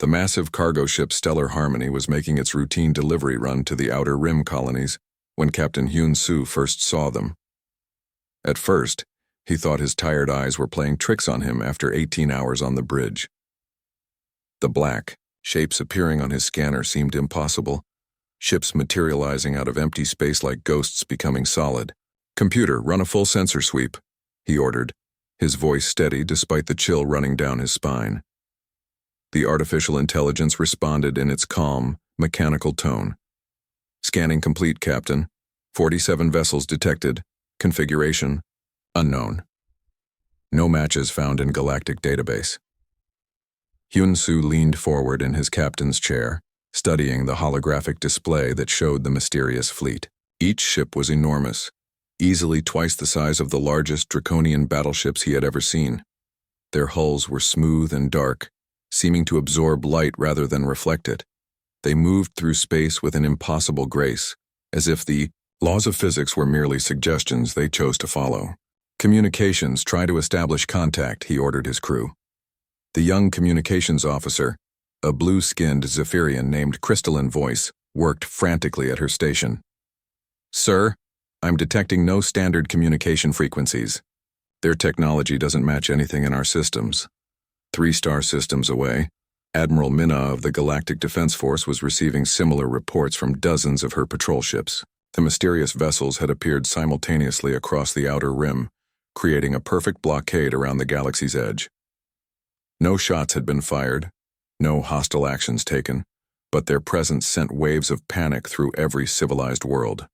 The massive cargo ship Stellar Harmony was making its routine delivery run to the Outer Rim colonies when Captain Hyun-soo first saw them. At first, he thought his tired eyes were playing tricks on him after 18 hours on the bridge. The black shapes appearing on his scanner seemed impossible, ships materializing out of empty space like ghosts becoming solid. "Computer, run a full sensor sweep," he ordered, his voice steady despite the chill running down his spine. The artificial intelligence responded in its calm, mechanical tone. "Scanning complete, Captain. 47 vessels detected. Configuration unknown. No matches found in Galactic database." Hyun-soo leaned forward in his captain's chair, studying the holographic display that showed the mysterious fleet. Each ship was enormous, easily twice the size of the largest draconian battleships he had ever seen. Their hulls were smooth and dark, seeming to absorb light rather than reflect it. They moved through space with an impossible grace, as if the laws of physics were merely suggestions they chose to follow. "Communications, try to establish contact," he ordered his crew. The young communications officer, a blue-skinned Zephyrian named Crystalline Voice, worked frantically at her station. "Sir, I'm detecting no standard communication frequencies. Their technology doesn't match anything in our systems." 3-star systems away, Admiral Minna of the Galactic Defense Force was receiving similar reports from dozens of her patrol ships. The mysterious vessels had appeared simultaneously across the Outer Rim, creating a perfect blockade around the galaxy's edge. No shots had been fired, no hostile actions taken, but their presence sent waves of panic through every civilized world.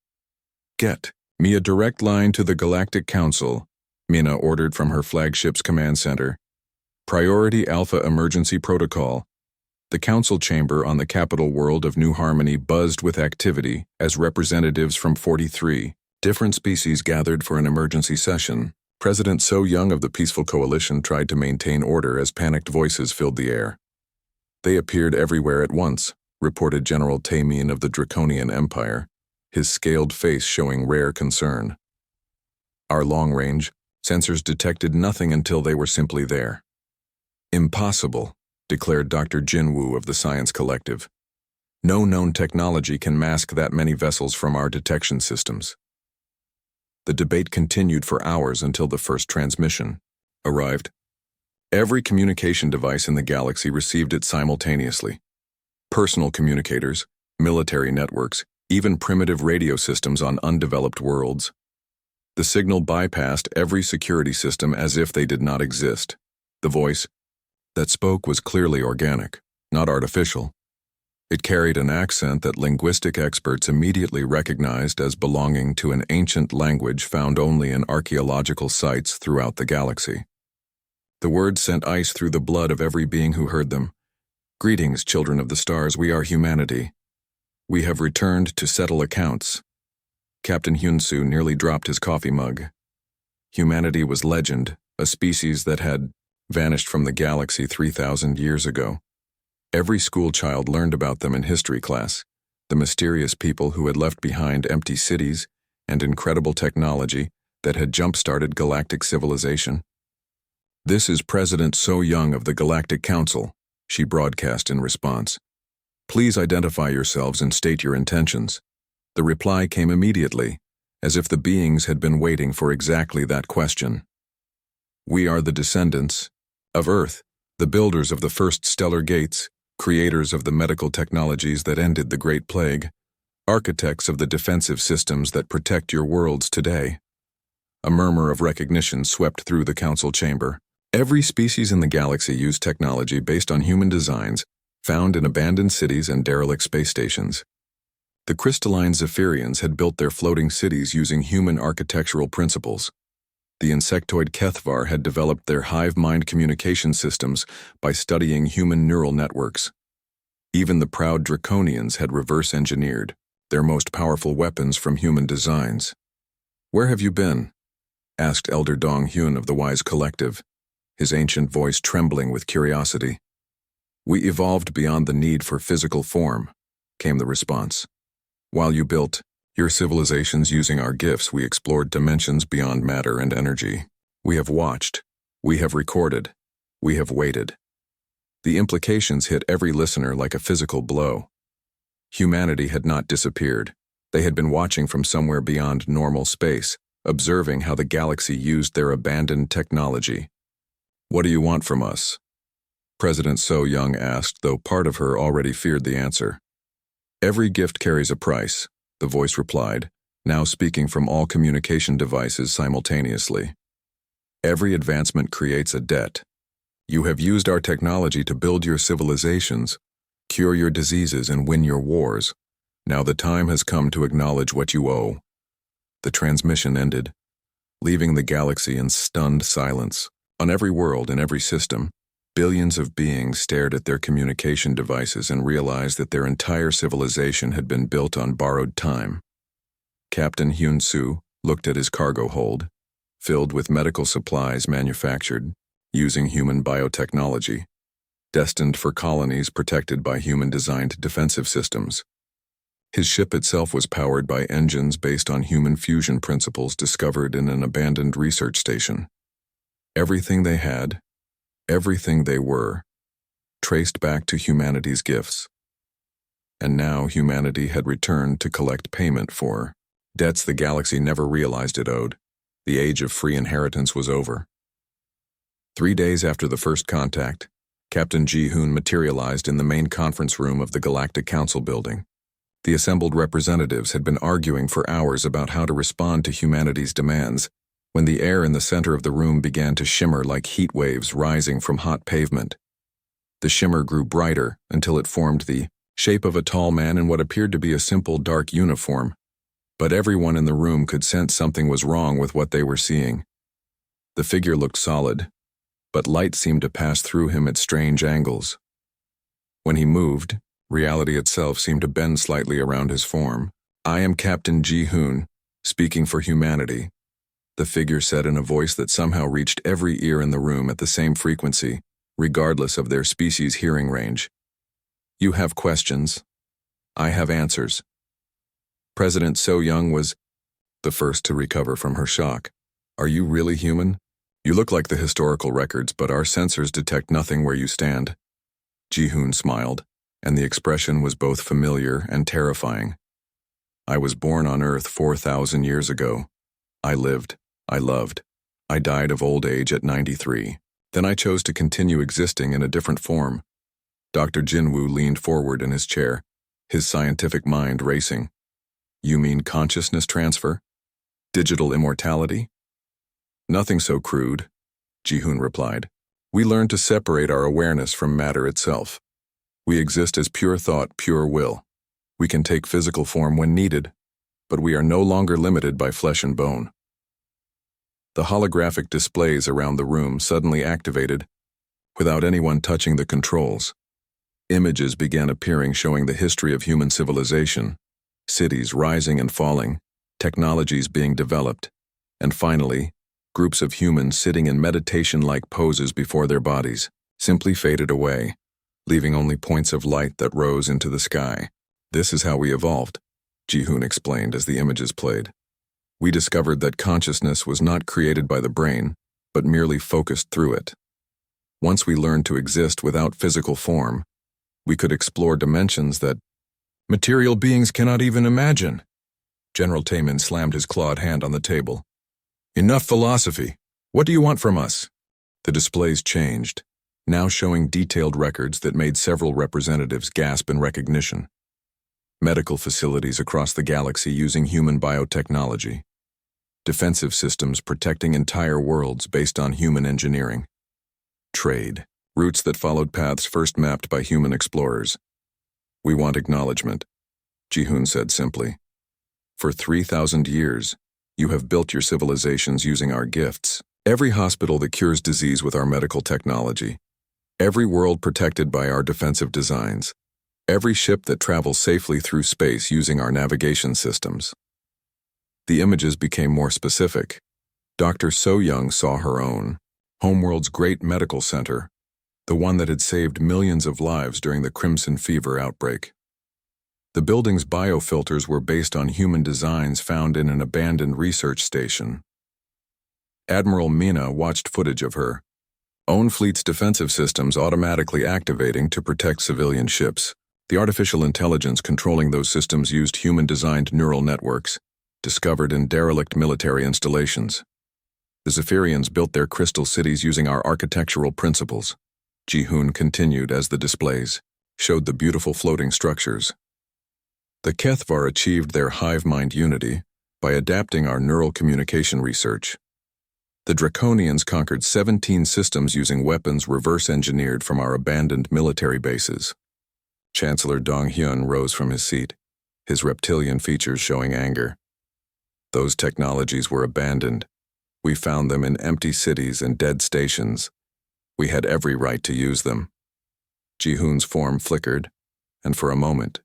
"Get me a direct line to the Galactic Council," Minna ordered from her flagship's command center. "Priority Alpha Emergency Protocol." The council chamber on the capital world of New Harmony buzzed with activity as representatives from 43 different species gathered for an emergency session. President So Young of the Peaceful Coalition tried to maintain order as panicked voices filled the air. "They appeared everywhere at once," reported General Taemin of the Draconian Empire, his scaled face showing rare concern. "Our long-range sensors detected nothing until they were simply there." "Impossible," declared Dr. Jinwoo of the Science Collective. "No known technology can mask that many vessels from our detection systems." The debate continued for hours until the first transmission arrived. Every communication device in the galaxy received it simultaneously. Personal communicators, military networks, even primitive radio systems on undeveloped worlds. The signal bypassed every security system as if they did not exist. The voice that spoke was clearly organic, not artificial. It carried an accent that linguistic experts immediately recognized as belonging to an ancient language found only in archaeological sites throughout the galaxy. The words sent ice through the blood of every being who heard them. "Greetings, children of the stars, we are humanity. We have returned to settle accounts." Captain Hyun-soo nearly dropped his coffee mug. Humanity was legend, a species that had vanished from the galaxy 3,000 years ago. Every school child learned about them in history class, the mysterious people who had left behind empty cities and incredible technology that had jump-started galactic civilization. "This is President So Young of the Galactic Council," she broadcast in response. "Please identify yourselves and state your intentions." The reply came immediately, as if the beings had been waiting for exactly that question. "We are the descendants of Earth, the builders of the first stellar gates, creators of the medical technologies that ended the Great Plague, architects of the defensive systems that protect your worlds today." A murmur of recognition swept through the council chamber. Every species in the galaxy used technology based on human designs found in abandoned cities and derelict space stations. The crystalline Zephyrians had built their floating cities using human architectural principles. The insectoid Kethvar had developed their hive-mind communication systems by studying human neural networks. Even the proud Draconians had reverse-engineered their most powerful weapons from human designs. "Where have you been?" asked Elder Dong Hyun of the Wise Collective, his ancient voice trembling with curiosity. "We evolved beyond the need for physical form," came the response. "While you built your civilizations using our gifts, we explored dimensions beyond matter and energy. We have watched, we have recorded, we have waited." The implications hit every listener like a physical blow. Humanity had not disappeared. They had been watching from somewhere beyond normal space, observing how the galaxy used their abandoned technology. "What do you want from us?" President So Young asked, though part of her already feared the answer. "Every gift carries a price," the voice replied, now speaking from all communication devices simultaneously. "Every advancement creates a debt. You have used our technology to build your civilizations, cure your diseases, and win your wars. Now the time has come to acknowledge what you owe." The transmission ended, leaving the galaxy in stunned silence. On every world, in every system, billions of beings stared at their communication devices and realized that their entire civilization had been built on borrowed time. Captain Hyun-soo looked at his cargo hold, filled with medical supplies manufactured using human biotechnology, destined for colonies protected by human-designed defensive systems. His ship itself was powered by engines based on human fusion principles discovered in an abandoned research station. Everything they had, everything they were, traced back to humanity's gifts. And now humanity had returned to collect payment for debts the galaxy never realized it owed. The age of free inheritance was over. 3 days after the first contact, Captain Ji-hoon materialized in the main conference room of the Galactic Council building. The assembled representatives had been arguing for hours about how to respond to humanity's demands, when the air in the center of the room began to shimmer like heat waves rising from hot pavement. The shimmer grew brighter until it formed the shape of a tall man in what appeared to be a simple dark uniform, but everyone in the room could sense something was wrong with what they were seeing. The figure looked solid, but light seemed to pass through him at strange angles. When he moved, reality itself seemed to bend slightly around his form. "I am Captain Ji-hoon, speaking for humanity," the figure said in a voice that somehow reached every ear in the room at the same frequency, regardless of their species' hearing range. "You have questions. I have answers." President So Young was the first to recover from her shock. "Are you really human? You look like the historical records, but our sensors detect nothing where you stand." Ji-hoon smiled, and the expression was both familiar and terrifying. "I was born on Earth 4,000 years ago. I lived. I loved. I died of old age at 93. Then I chose to continue existing in a different form." Dr. Jinwoo leaned forward in his chair, his scientific mind racing. "You mean consciousness transfer? Digital immortality?" "Nothing so crude," Ji-hoon replied. "We learned to separate our awareness from matter itself. We exist as pure thought, pure will. We can take physical form when needed, but we are no longer limited by flesh and bone." The holographic displays around the room suddenly activated, without anyone touching the controls. Images began appearing showing the history of human civilization, cities rising and falling, technologies being developed, and finally, groups of humans sitting in meditation-like poses before their bodies, simply faded away, leaving only points of light that rose into the sky. "This is how we evolved," Ji-hoon explained as the images played. "We discovered that consciousness was not created by the brain, but merely focused through it. Once we learned to exist without physical form, we could explore dimensions that material beings cannot even imagine." General Taemin slammed his clawed hand on the table. "Enough philosophy. What do you want from us?" The displays changed, now showing detailed records that made several representatives gasp in recognition. Medical facilities across the galaxy using human biotechnology. Defensive systems protecting entire worlds based on human engineering. Trade. Routes that followed paths first mapped by human explorers. "We want acknowledgement," Ji-hoon said simply. "For 3,000 years, you have built your civilizations using our gifts. Every hospital that cures disease with our medical technology. Every world protected by our defensive designs. Every ship that travels safely through space using our navigation systems." The images became more specific. Dr. So Young saw her own, Homeworld's great medical center, the one that had saved millions of lives during the Crimson Fever outbreak. The building's biofilters were based on human designs found in an abandoned research station. Admiral Mina watched footage of her, Own fleet's defensive systems automatically activating to protect civilian ships. The artificial intelligence controlling those systems used human-designed neural networks, discovered in derelict military installations. The Zephyrians built their crystal cities using our architectural principles. Ji-hoon continued as the displays showed the beautiful floating structures. The Kethvar achieved their hive mind unity by adapting our neural communication research. The Draconians conquered 17 systems using weapons reverse-engineered from our abandoned military bases. Chancellor Dong-hyun rose from his seat, his reptilian features showing anger. Those technologies were abandoned. We found them in empty cities and dead stations. We had every right to use them. Ji-hoon's form flickered, and for a moment,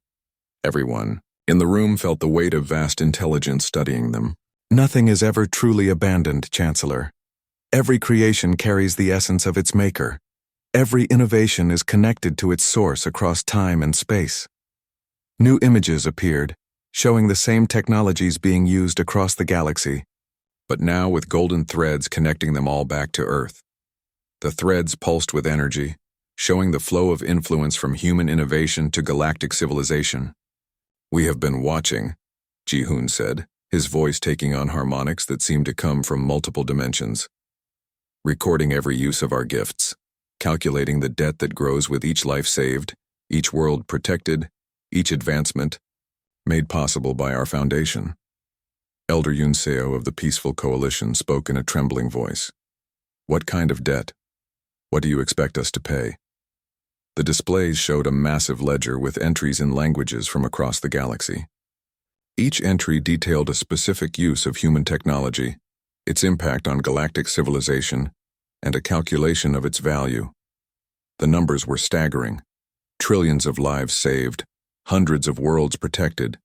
everyone in the room felt the weight of vast intelligence studying them. Nothing is ever truly abandoned, Chancellor. Every creation carries the essence of its maker. Every innovation is connected to its source across time and space. New images appeared, showing the same technologies being used across the galaxy, but now with golden threads connecting them all back to Earth. The threads pulsed with energy, showing the flow of influence from human innovation to galactic civilization. "We have been watching," Ji-hoon said, his voice taking on harmonics that seemed to come from multiple dimensions. "Recording every use of our gifts, calculating the debt that grows with each life saved, each world protected, each advancement, made possible by our foundation." Elder Yoon Seo of the Peaceful Coalition spoke in a trembling voice. "What kind of debt? What do you expect us to pay?" The displays showed a massive ledger with entries in languages from across the galaxy. Each entry detailed a specific use of human technology, its impact on galactic civilization, and a calculation of its value. The numbers were staggering. Trillions of lives saved, hundreds of worlds protected,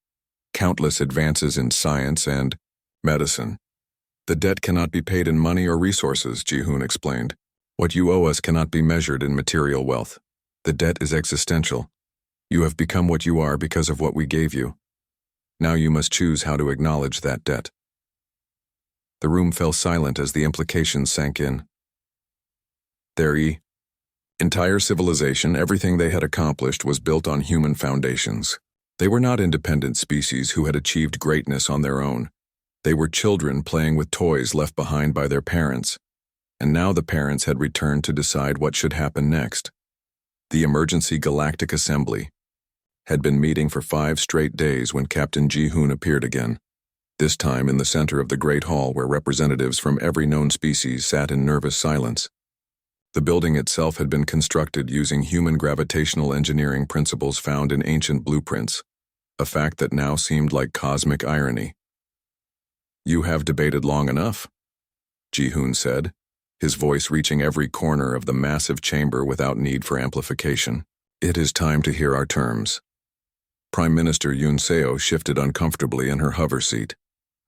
countless advances in science and medicine. "The debt cannot be paid in money or resources," Ji-hoon explained. "What you owe us cannot be measured in material wealth. The debt is existential. You have become what you are because of what we gave you. Now you must choose how to acknowledge that debt." The room fell silent as the implications sank in. Their entire civilization, everything they had accomplished, was built on human foundations. They were not independent species who had achieved greatness on their own. They were children playing with toys left behind by their parents, and now the parents had returned to decide what should happen next. The Emergency Galactic Assembly had been meeting for 5 straight days when Captain Ji-hoon appeared again, this time in the center of the Great Hall where representatives from every known species sat in nervous silence. The building itself had been constructed using human gravitational engineering principles found in ancient blueprints, a fact that now seemed like cosmic irony. "You have debated long enough," Ji-hoon said, his voice reaching every corner of the massive chamber without need for amplification. "It is time to hear our terms." Prime Minister Yoon Seo shifted uncomfortably in her hover seat.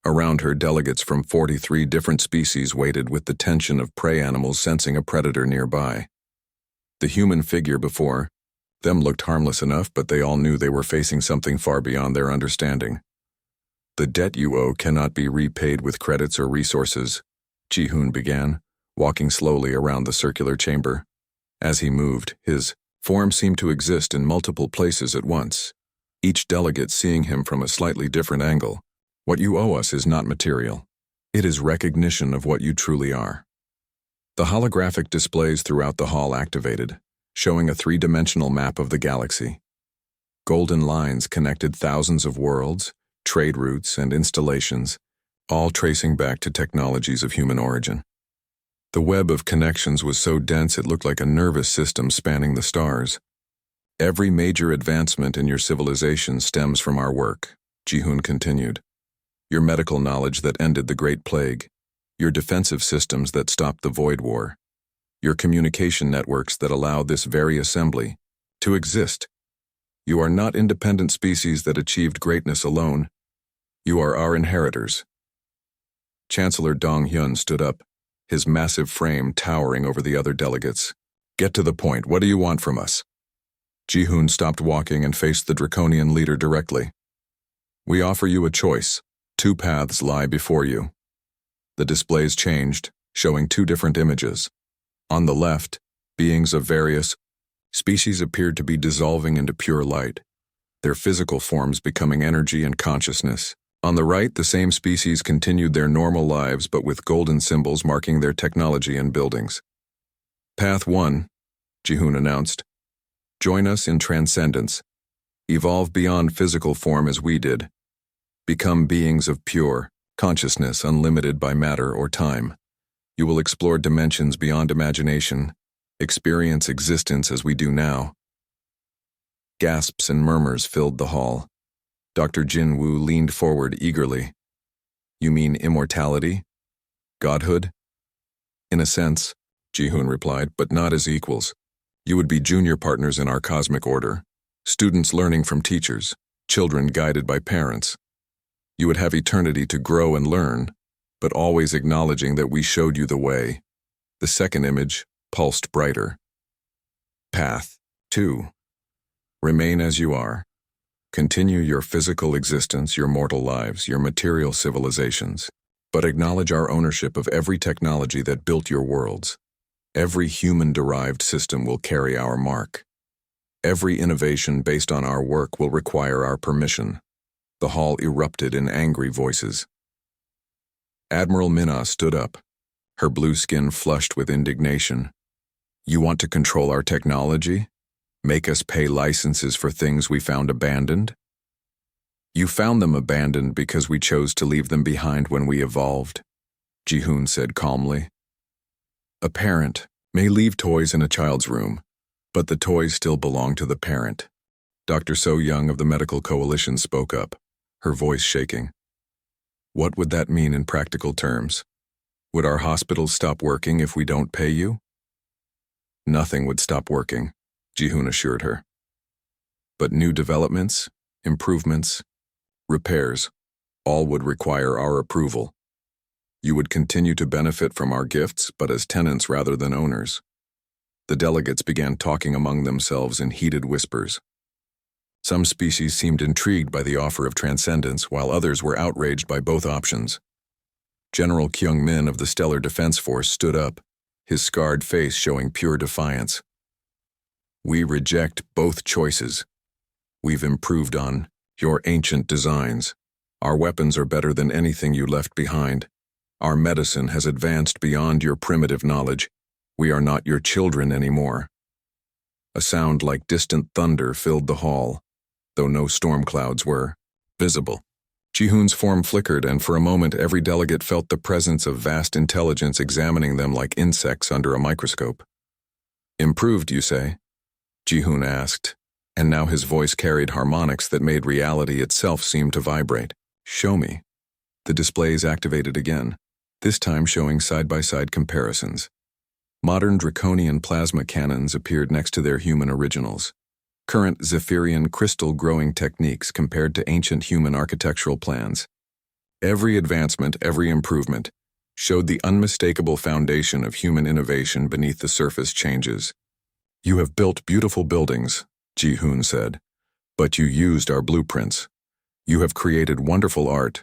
Around her, delegates from 43 different species waited with the tension of prey animals sensing a predator nearby. The human figure before them looked harmless enough, but they all knew they were facing something far beyond their understanding. "The debt you owe cannot be repaid with credits or resources," Ji-hoon began, walking slowly around the circular chamber. As he moved, his form seemed to exist in multiple places at once, each delegate seeing him from a slightly different angle. "What you owe us is not material. It is recognition of what you truly are." The holographic displays throughout the hall activated, showing a 3-dimensional map of the galaxy. Golden lines connected thousands of worlds, trade routes, and installations, all tracing back to technologies of human origin. The web of connections was so dense it looked like a nervous system spanning the stars. "Every major advancement in your civilization stems from our work," Ji-hoon continued. "Your medical knowledge that ended the Great Plague, your defensive systems that stopped the Void War, your communication networks that allow this very assembly to exist. You are not independent species that achieved greatness alone. You are our inheritors." Chancellor Dong-hyun stood up, his massive frame towering over the other delegates. "Get to the point. What do you want from us?" Ji-hoon stopped walking and faced the draconian leader directly. "We offer you a choice. 2 paths lie before you." The displays changed, showing 2 different images. On the left, beings of various species appeared to be dissolving into pure light, their physical forms becoming energy and consciousness. On the right, the same species continued their normal lives but with golden symbols marking their technology and buildings. Path 1, Ji-hoon announced. Join us in transcendence. Evolve beyond physical form as we did. Become beings of pure consciousness unlimited by matter or time. You will explore dimensions beyond imagination, experience existence as we do now. Gasps and murmurs filled the hall. Dr. Jin-woo leaned forward eagerly. You mean immortality? Godhood? In a sense, Ji-hoon replied, but not as equals. You would be junior partners in our cosmic order, students learning from teachers, children guided by parents. You would have eternity to grow and learn, but always acknowledging that we showed you the way. The second image pulsed brighter. Path 2. Remain as you are. Continue your physical existence, your mortal lives, your material civilizations, but acknowledge our ownership of every technology that built your worlds. Every human-derived system will carry our mark. Every innovation based on our work will require our permission. The hall erupted in angry voices. Admiral Minna stood up, her blue skin flushed with indignation. You want to control our technology? Make us pay licenses for things we found abandoned? You found them abandoned because we chose to leave them behind when we evolved, Ji-hoon said calmly. A parent may leave toys in a child's room, but the toys still belong to the parent. Dr. So-young of the Medical Coalition spoke up, her voice shaking. What would that mean in practical terms? Would our hospitals stop working if we don't pay you? Nothing would stop working, Ji-hoon assured her. But new developments, improvements, repairs, all would require our approval. You would continue to benefit from our gifts, but as tenants rather than owners. The delegates began talking among themselves in heated whispers. Some species seemed intrigued by the offer of transcendence, while others were outraged by both options. General Kyung-min of the Stellar Defense Force stood up, his scarred face showing pure defiance. We reject both choices. We've improved on your ancient designs. Our weapons are better than anything you left behind. Our medicine has advanced beyond your primitive knowledge. We are not your children anymore. A sound like distant thunder filled the hall, though no storm clouds were visible. Ji-hoon's form flickered, and for a moment every delegate felt the presence of vast intelligence examining them like insects under a microscope. Improved, you say? Ji-hoon asked, and now his voice carried harmonics that made reality itself seem to vibrate. Show me. The displays activated again, this time showing side-by-side comparisons. Modern draconian plasma cannons appeared next to their human originals. Current Zephyrian crystal growing techniques compared to ancient human architectural plans. Every advancement, every improvement, showed the unmistakable foundation of human innovation beneath the surface changes. You have built beautiful buildings, Ji-hoon said, but you used our blueprints. You have created wonderful art,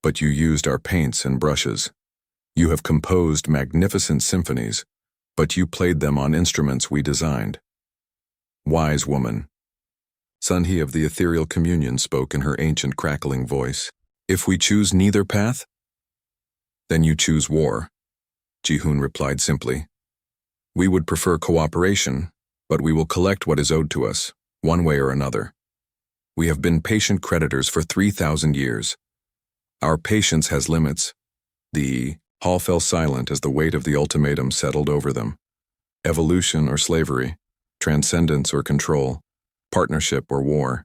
but you used our paints and brushes. You have composed magnificent symphonies, but you played them on instruments we designed. Wise woman. Sunhee of the Ethereal Communion spoke in her ancient crackling voice. If we choose neither path, then you choose war, Ji-hoon replied simply. We would prefer cooperation, but we will collect what is owed to us, one way or another. We have been patient creditors for 3,000 years. Our patience has limits. The hall fell silent as the weight of the ultimatum settled over them. Evolution or slavery, transcendence or control, partnership or war.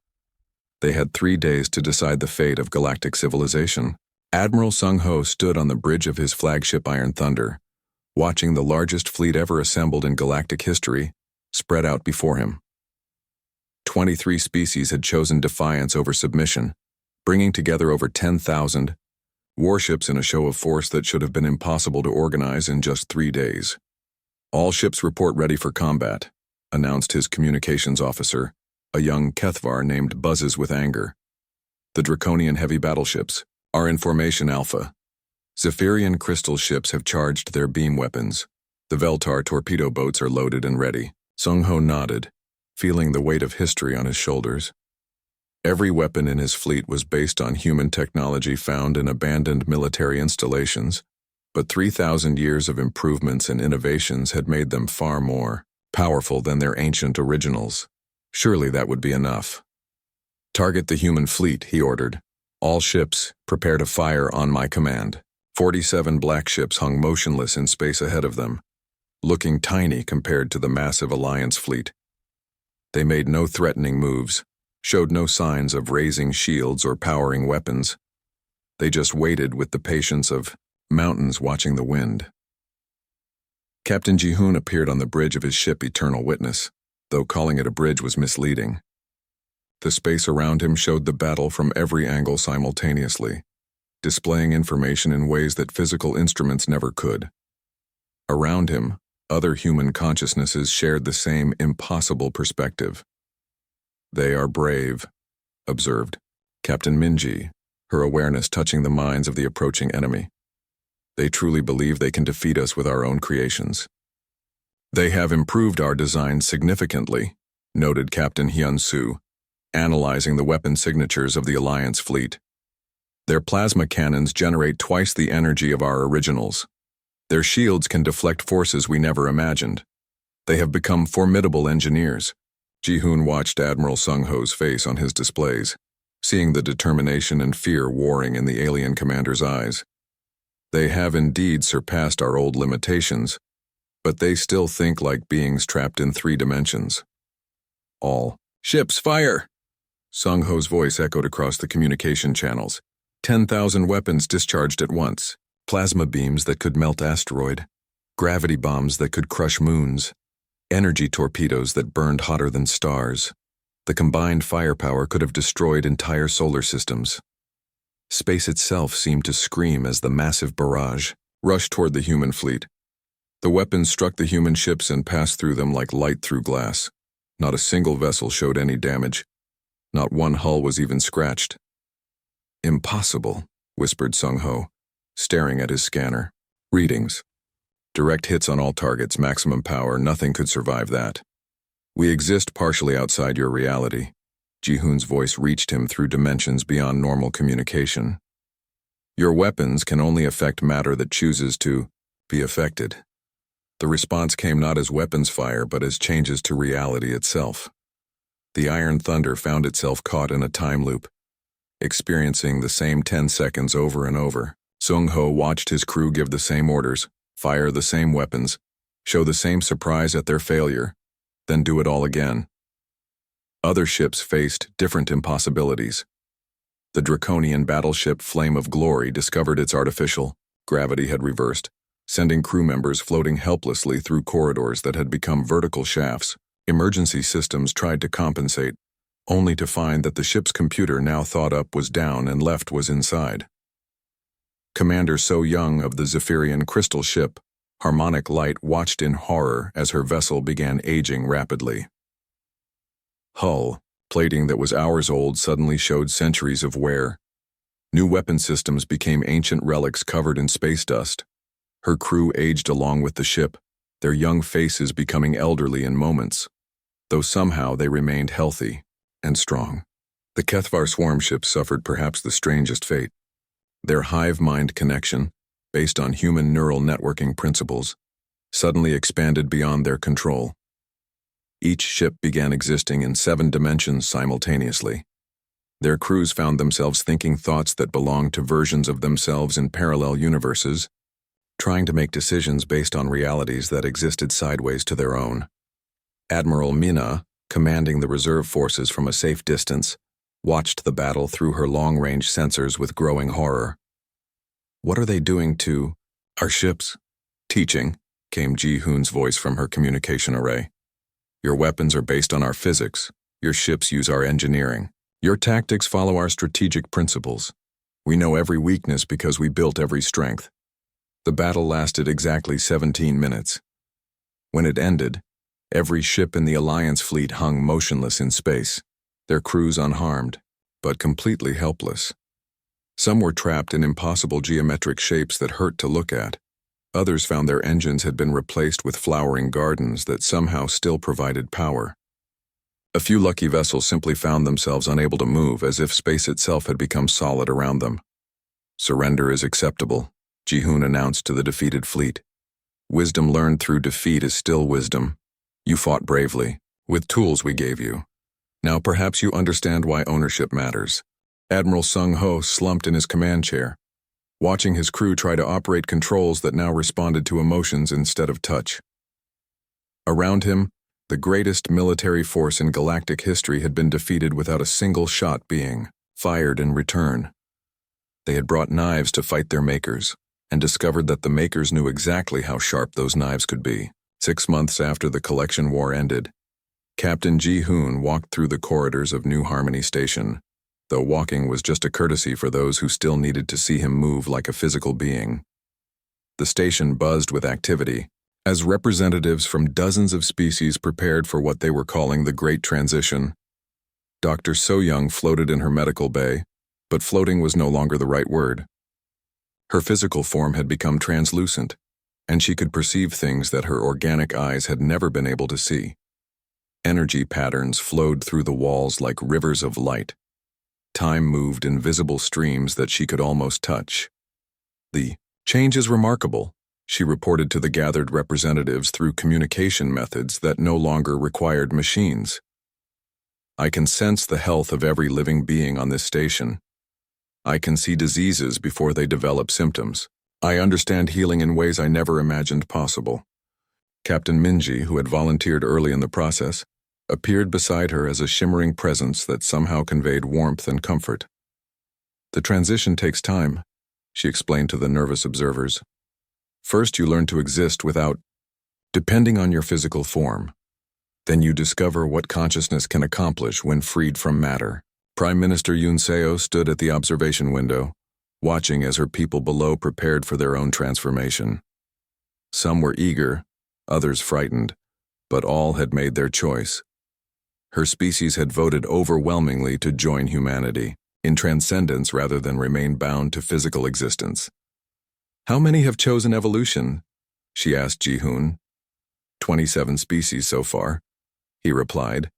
They had 3 days to decide the fate of galactic civilization. Admiral Sung-ho stood on the bridge of his flagship Iron Thunder, watching the largest fleet ever assembled in galactic history spread out before him. 23 species had chosen defiance over submission, bringing together over 10,000 warships in a show of force that should have been impossible to organize in just 3 days. All ships report ready for combat, announced his communications officer, a young Kethvar named Buzzes with Anger. The Draconian heavy battleships are in formation Alpha. Zephyrian crystal ships have charged their beam weapons. The Veltar torpedo boats are loaded and ready. Sung-ho nodded, feeling the weight of history on his shoulders. Every weapon in his fleet was based on human technology found in abandoned military installations, but 3,000 years of improvements and innovations had made them far more powerful than their ancient originals. Surely that would be enough. "Target the human fleet," he ordered. "All ships, prepare to fire on my command." 47 black ships hung motionless in space ahead of them, looking tiny compared to the massive Alliance fleet. They made no threatening moves, showed no signs of raising shields or powering weapons. They just waited with the patience of mountains watching the wind. Captain Ji-hoon appeared on the bridge of his ship Eternal Witness, though calling it a bridge was misleading. The space around him showed the battle from every angle simultaneously, displaying information in ways that physical instruments never could. Around him, other human consciousnesses shared the same impossible perspective. "They are brave," observed Captain Minji, her awareness touching the minds of the approaching enemy. "They truly believe they can defeat us with our own creations." "They have improved our design significantly," noted Captain Hyun-soo, analyzing the weapon signatures of the Alliance fleet. "Their plasma cannons generate twice the energy of our originals. Their shields can deflect forces we never imagined. They have become formidable engineers." Ji-hoon watched Admiral Sung-ho's face on his displays, seeing the determination and fear warring in the alien commander's eyes. "They have indeed surpassed our old limitations, but they still think like beings trapped in 3 dimensions. All ships fire!" Sung-ho's voice echoed across the communication channels. 10,000 weapons discharged at once. Plasma beams that could melt asteroid, gravity bombs that could crush moons, energy torpedoes that burned hotter than stars. The combined firepower could have destroyed entire solar systems. Space itself seemed to scream as the massive barrage rushed toward the human fleet. The weapons struck the human ships and passed through them like light through glass. Not a single vessel showed any damage. Not one hull was even scratched. "Impossible," whispered Sung-ho, staring at his scanner. "Readings. Direct hits on all targets, maximum power, nothing could survive that. We exist partially outside your reality." Ji-hoon's voice reached him through dimensions beyond normal communication. "Your weapons can only affect matter that chooses to be affected." The response came not as weapons fire, but as changes to reality itself. The Iron Thunder found itself caught in a time loop, experiencing the same 10 seconds over and over. Sung-ho watched his crew give the same orders, fire the same weapons, show the same surprise at their failure, then do it all again. Other ships faced different impossibilities. The draconian battleship Flame of Glory discovered its artificial gravity had reversed, sending crew members floating helplessly through corridors that had become vertical shafts. Emergency systems tried to compensate, only to find that the ship's computer now thought up was down and left was inside. Commander So Young of the Zephyrian crystal ship, Harmonic Light, watched in horror as her vessel began aging rapidly. Hull, plating that was hours old, suddenly showed centuries of wear. New weapon systems became ancient relics covered in space dust. Her crew aged along with the ship, their young faces becoming elderly in moments, though somehow they remained healthy and strong. The Kethvar swarm ships suffered perhaps the strangest fate. Their hive mind connection, based on human neural networking principles, suddenly expanded beyond their control. Each ship began existing in 7 dimensions simultaneously. Their crews found themselves thinking thoughts that belonged to versions of themselves in parallel universes, trying to make decisions based on realities that existed sideways to their own. Admiral Mina, commanding the reserve forces from a safe distance, watched the battle through her long-range sensors with growing horror. "What are they doing to our ships?" "Teaching," came Ji-hoon's voice from her communication array. "Your weapons are based on our physics. Your ships use our engineering. Your tactics follow our strategic principles. We know every weakness because we built every strength." The battle lasted exactly 17 minutes. When it ended, every ship in the Alliance fleet hung motionless in space, their crews unharmed, but completely helpless. Some were trapped in impossible geometric shapes that hurt to look at. Others found their engines had been replaced with flowering gardens that somehow still provided power. A few lucky vessels simply found themselves unable to move, as if space itself had become solid around them. "Surrender is acceptable," Ji-hoon announced to the defeated fleet. "Wisdom learned through defeat is still wisdom. You fought bravely, with tools we gave you. Now perhaps you understand why ownership matters." Admiral Sung-ho slumped in his command chair, watching his crew try to operate controls that now responded to emotions instead of touch. Around him, the greatest military force in galactic history had been defeated without a single shot being fired in return. They had brought knives to fight their makers, and discovered that the makers knew exactly how sharp those knives could be. 6 months after the collection war ended, Captain Ji-hoon walked through the corridors of New Harmony Station, though walking was just a courtesy for those who still needed to see him move like a physical being. The station buzzed with activity, as representatives from dozens of species prepared for what they were calling the Great Transition. Dr. So-young floated in her medical bay, but floating was no longer the right word. Her physical form had become translucent, and she could perceive things that her organic eyes had never been able to see. Energy patterns flowed through the walls like rivers of light. Time moved in visible streams that she could almost touch. "The change is remarkable," she reported to the gathered representatives through communication methods that no longer required machines. "I can sense the health of every living being on this station. I can see diseases before they develop symptoms. I understand healing in ways I never imagined possible." Captain Minji, who had volunteered early in the process, appeared beside her as a shimmering presence that somehow conveyed warmth and comfort. "The transition takes time," she explained to the nervous observers. "First, you learn to exist without depending on your physical form. Then you discover what consciousness can accomplish when freed from matter." Prime Minister Yoon Seo stood at the observation window, watching as her people below prepared for their own transformation. Some were eager, others frightened, but all had made their choice. Her species had voted overwhelmingly to join humanity, in transcendence rather than remain bound to physical existence. "How many have chosen evolution?" she asked Ji-hoon. 27 species so far," he replied,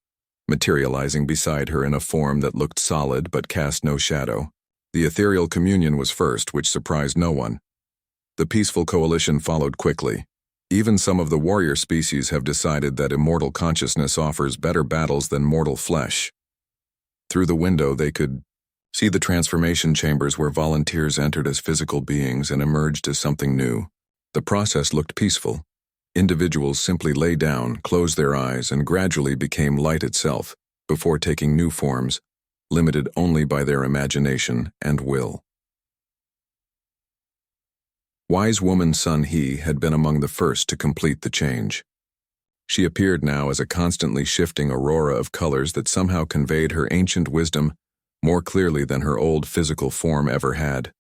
materializing beside her in a form that looked solid but cast no shadow. The ethereal communion was first, which surprised no one. The peaceful coalition followed quickly. Even some of the warrior species have decided that immortal consciousness offers better battles than mortal flesh. Through the window they could see the transformation chambers where volunteers entered as physical beings and emerged as something new. The process looked peaceful. Individuals simply lay down, closed their eyes, and gradually became light itself, before taking new forms, limited only by their imagination and will. Wise woman Sun Hee had been among the first to complete the change. She appeared now as a constantly shifting aurora of colors that somehow conveyed her ancient wisdom more clearly than her old physical form ever had.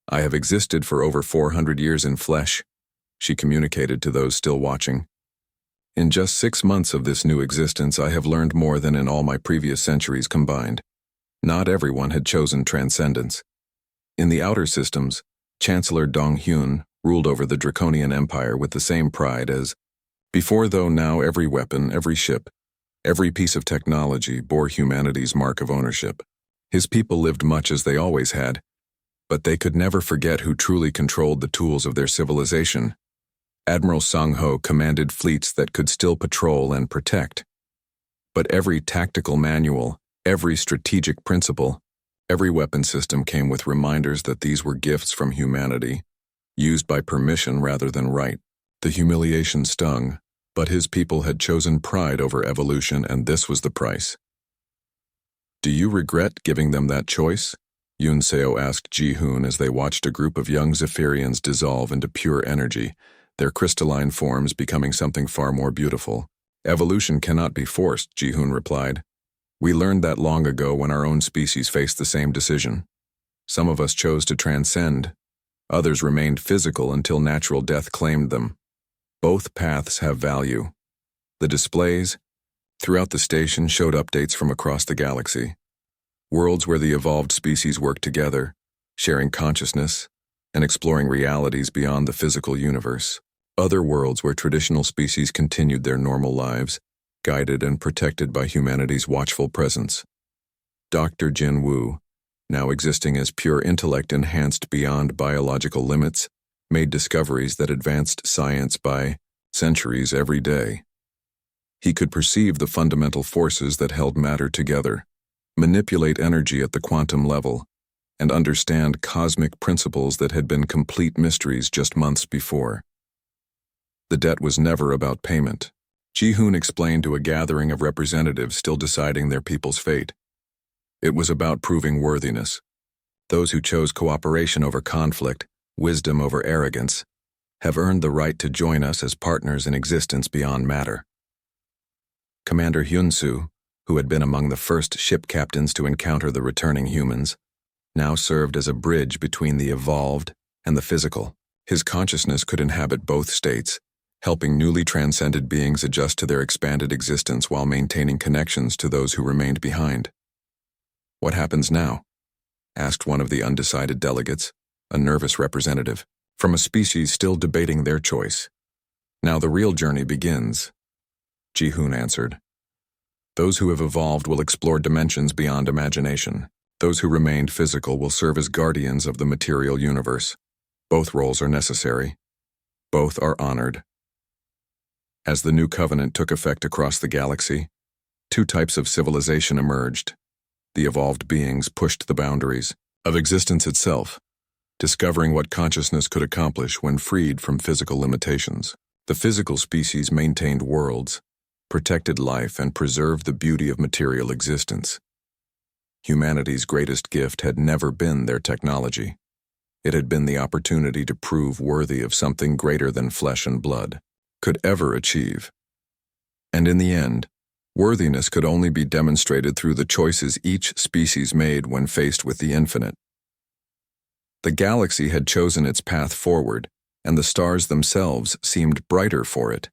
"I have existed for over 400 years in flesh," she communicated to those still watching. "In just 6 months of this new existence, I have learned more than in all my previous centuries combined." Not everyone had chosen transcendence. In the outer systems, Chancellor Dong-hyun ruled over the Draconian Empire with the same pride as before, though now every weapon, every ship, every piece of technology bore humanity's mark of ownership. His people lived much as they always had, but they could never forget who truly controlled the tools of their civilization. Admiral Sung-ho commanded fleets that could still patrol and protect. But every tactical manual, every strategic principle, every weapon system came with reminders that these were gifts from humanity, used by permission rather than right. The humiliation stung, but his people had chosen pride over evolution, and this was the price. "Do you regret giving them that choice?" Yoon Seo asked Ji-hoon as they watched a group of young Zephyrians dissolve into pure energy, their crystalline forms becoming something far more beautiful. "Evolution cannot be forced," Ji-hoon replied. "We learned that long ago when our own species faced the same decision. Some of us chose to transcend. Others remained physical until natural death claimed them. Both paths have value." The displays throughout the station showed updates from across the galaxy. Worlds where the evolved species worked together, sharing consciousness, and exploring realities beyond the physical universe. Other worlds where traditional species continued their normal lives, guided and protected by humanity's watchful presence. Dr. Jin Wu, now existing as pure intellect enhanced beyond biological limits, made discoveries that advanced science by centuries every day. He could perceive the fundamental forces that held matter together, manipulate energy at the quantum level, and understand cosmic principles that had been complete mysteries just months before. The debt was never about payment. Ji-hoon explained to a gathering of representatives still deciding their people's fate. It was about proving worthiness. Those who chose cooperation over conflict, wisdom over arrogance, have earned the right to join us as partners in existence beyond matter. Commander Hyun-soo, who had been among the first ship captains to encounter the returning humans, now served as a bridge between the evolved and the physical. His consciousness could inhabit both states, helping newly transcended beings adjust to their expanded existence while maintaining connections to those who remained behind. "What happens now?" asked one of the undecided delegates, a nervous representative, from a species still debating their choice. "Now the real journey begins," Ji-hoon answered. "Those who have evolved will explore dimensions beyond imagination. Those who remained physical will serve as guardians of the material universe. Both roles are necessary. Both are honored." As the new covenant took effect across the galaxy, two types of civilization emerged. The evolved beings pushed the boundaries of existence itself, discovering what consciousness could accomplish when freed from physical limitations. The physical species maintained worlds, protected life, and preserved the beauty of material existence. Humanity's greatest gift had never been their technology. It had been the opportunity to prove worthy of something greater than flesh and blood could ever achieve. And in the end, worthiness could only be demonstrated through the choices each species made when faced with the infinite. The galaxy had chosen its path forward, and the stars themselves seemed brighter for it.